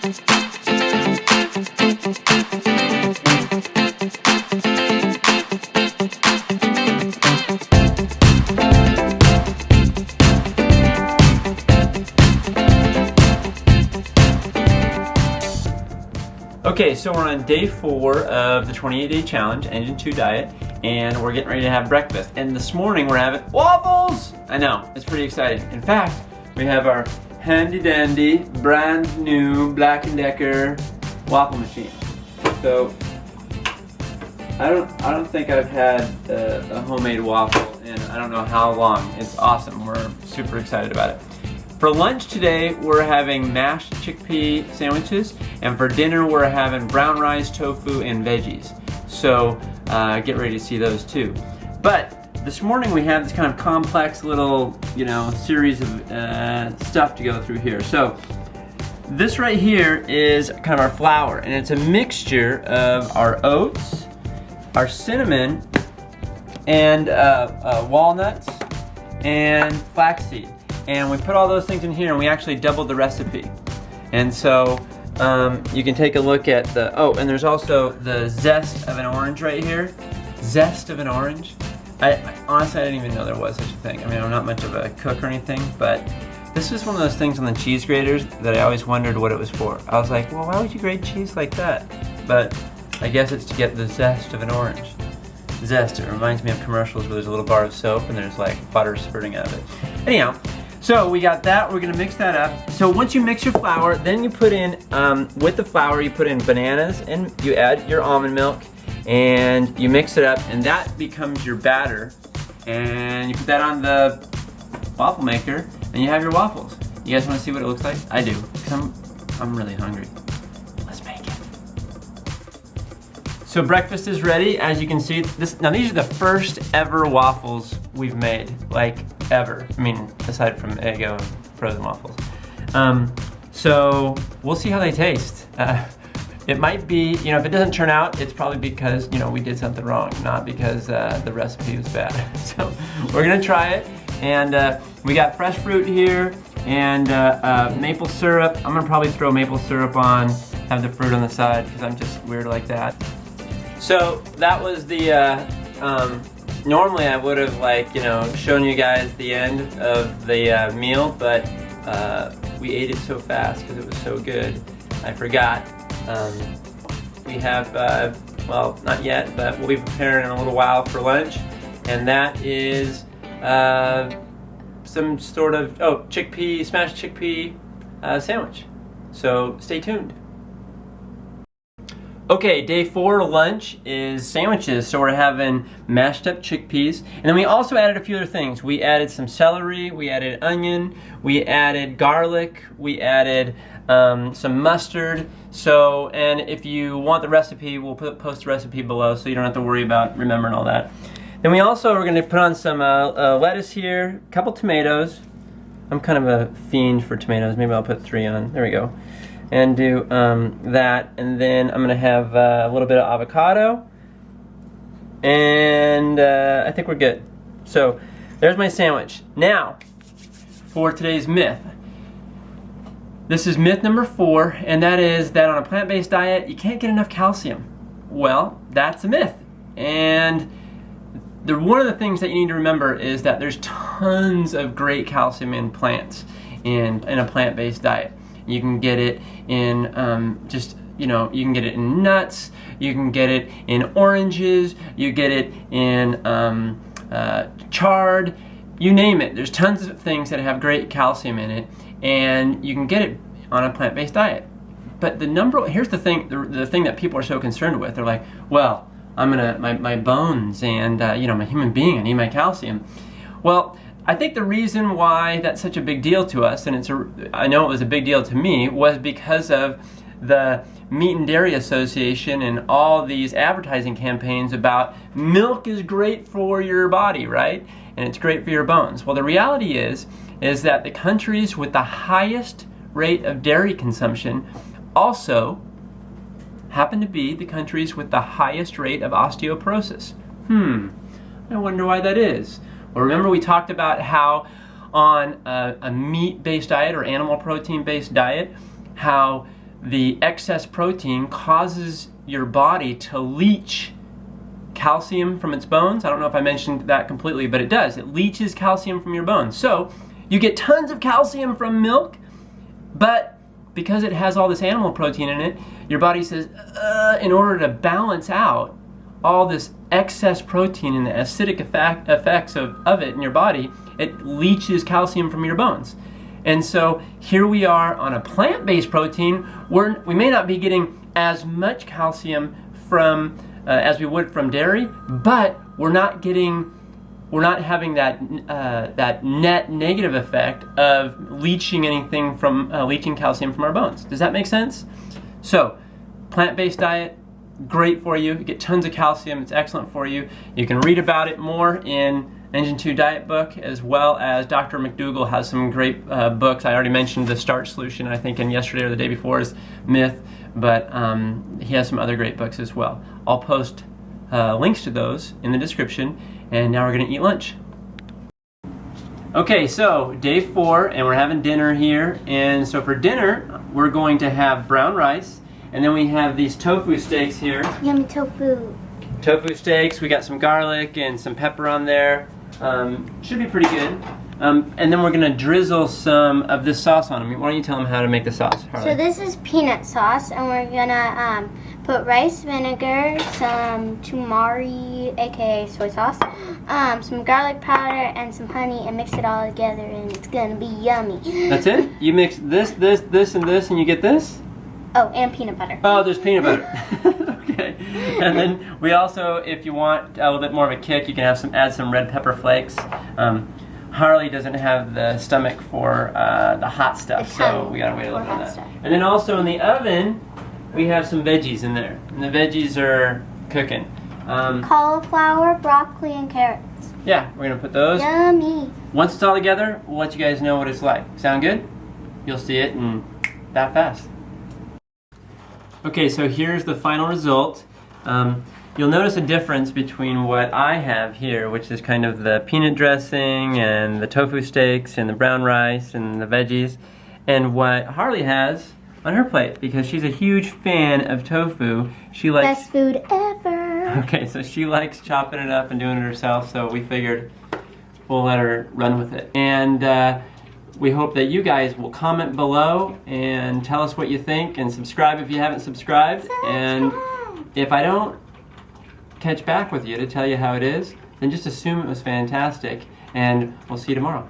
Okay, so we're on day 4 of the 28-day challenge, Engine 2 diet, and we're getting ready to have breakfast. And this morning we're having waffles! I know, it's pretty exciting. In fact, we have our handy dandy, brand new Black & Decker waffle machine. So, I don't think I've had a homemade waffle in I don't know how long. It's awesome. We're super excited about it. For lunch today, we're having mashed chickpea sandwiches, and for dinner, we're having brown rice, tofu, and veggies. So get ready to see those too. But this morning we have this kind of complex little, series of stuff to go through here. So this right here is kind of our flour, and it's a mixture of our oats, our cinnamon, and walnuts, and flaxseed. And we put all those things in here, and we actually doubled the recipe. And so you can take a look at and there's also the zest of an orange right here. Zest of an orange. I honestly, I didn't even know there was such a thing. I mean, I'm not much of a cook or anything, but this was one of those things on the cheese graters that I always wondered what it was for. I was like, well, why would you grate cheese like that? But I guess it's to get the zest of an orange. Zest, it reminds me of commercials where there's a little bar of soap and there's like butter spurting out of it. Anyhow, so we got that, we're gonna mix that up. So once you mix your flour, then you put in, with the flour, you put in bananas and you add your almond milk and you mix it up, and that becomes your batter. And you put that on the waffle maker and you have your waffles. You guys wanna see what it looks like? I do, because I'm really hungry. Let's make it. So breakfast is ready. As you can see, now these are the first ever waffles we've made, like ever. I mean, aside from Eggo and frozen waffles. So we'll see how they taste. It might be, if it doesn't turn out, it's probably because, we did something wrong, not because the recipe was bad. So we're gonna try it, and we got fresh fruit here, and maple syrup. I'm gonna probably throw maple syrup on, have the fruit on the side, because I'm just weird like that. So that was the, normally I would have shown you guys the end of the meal, but we ate it so fast because it was so good, I forgot. We have, well, not yet, but we'll be preparing in a little while for lunch, and that is some sort of, smashed chickpea sandwich. So stay tuned. Okay, day 4 lunch is sandwiches. So we're having mashed up chickpeas, and then we also added a few other things. We added some celery, we added onion, we added garlic, we added some mustard. So, and if you want the recipe, we'll post the recipe below, so you don't have to worry about remembering all that. Then we also are going to put on some lettuce here, a couple tomatoes. I'm kind of a fiend for tomatoes. Maybe I'll put 3 on. There we go. And do that, and then I'm gonna have a little bit of avocado, and I think we're good. So there's my sandwich. Now for today's myth. This is myth number 4, and that is that on a plant-based diet you can't get enough calcium. Well, that's a myth, and one of the things that you need to remember is that there's tons of great calcium in plants in a plant-based diet. You can get it in you can get it in nuts, you can get it in oranges, you get it in chard, you name it. There's tons of things that have great calcium in it, and you can get it on a plant-based diet. But here's the thing that people are so concerned with. They're like, well, my bones and my human being, I need my calcium. Well, I think the reason why that's such a big deal to us, and I know it was a big deal to me, was because of the Meat and Dairy Association and all these advertising campaigns about milk is great for your body, right? And it's great for your bones. Well, the reality is that the countries with the highest rate of dairy consumption also happen to be the countries with the highest rate of osteoporosis. I wonder why that is. Well, remember we talked about how on a meat-based diet or animal protein-based diet, how the excess protein causes your body to leach calcium from its bones. I don't know if I mentioned that completely, but it does. It leaches calcium from your bones. So you get tons of calcium from milk, but because it has all this animal protein in it, your body says, in order to balance out all this excess protein and the acidic effects of it in your body, it leaches calcium from your bones. And so here we are on a plant-based protein where we may not be getting as much calcium from as we would from dairy, but we're not having that net negative effect of leaching anything from leaching calcium from our bones. Does that make sense? So, plant-based diet, great for you. You get tons of calcium. It's excellent for you. You can read about it more in Engine 2 Diet book, as well as Dr. McDougall has some great books. I already mentioned the starch solution, I think, in yesterday or the day before's myth, but he has some other great books as well. I'll post links to those in the description, and now we're going to eat lunch. Okay, so day 4, and we're having dinner here, and so for dinner, we're going to have brown rice, and then we have these tofu steaks here. Yummy tofu. Tofu steaks, we got some garlic and some pepper on there. Should be pretty good. And then we're gonna drizzle some of this sauce on them. Why don't you tell them how to make the sauce, Harley? So this is peanut sauce, and we're gonna put rice vinegar, some tamari, aka soy sauce, some garlic powder, and some honey, and mix it all together, and it's gonna be yummy. That's it? You mix this, and this, and you get this? Oh, and peanut butter. Oh, there's peanut butter. Okay. And then we also, if you want a little bit more of a kick, you can have add some red pepper flakes. Harley doesn't have the stomach for the hot stuff, so we gotta wait a little bit on that. And then also in the oven, we have some veggies in there, and the veggies are cooking. Cauliflower, broccoli, and carrots. Yeah, we're gonna put those. Yummy. Once it's all together, we'll let you guys know what it's like. Sound good? You'll see it in that fast. Okay, so here's the final result. You'll notice a difference between what I have here, which is kind of the peanut dressing and the tofu steaks and the brown rice and the veggies, and what Harley has on her plate, because she's a huge fan of tofu. She likes best food ever. Okay, so she likes chopping it up and doing it herself, so we figured we'll let her run with it. And we hope that you guys will comment below and tell us what you think, and subscribe if you haven't subscribed. And if I don't catch back with you to tell you how it is, then just assume it was fantastic, and we'll see you tomorrow.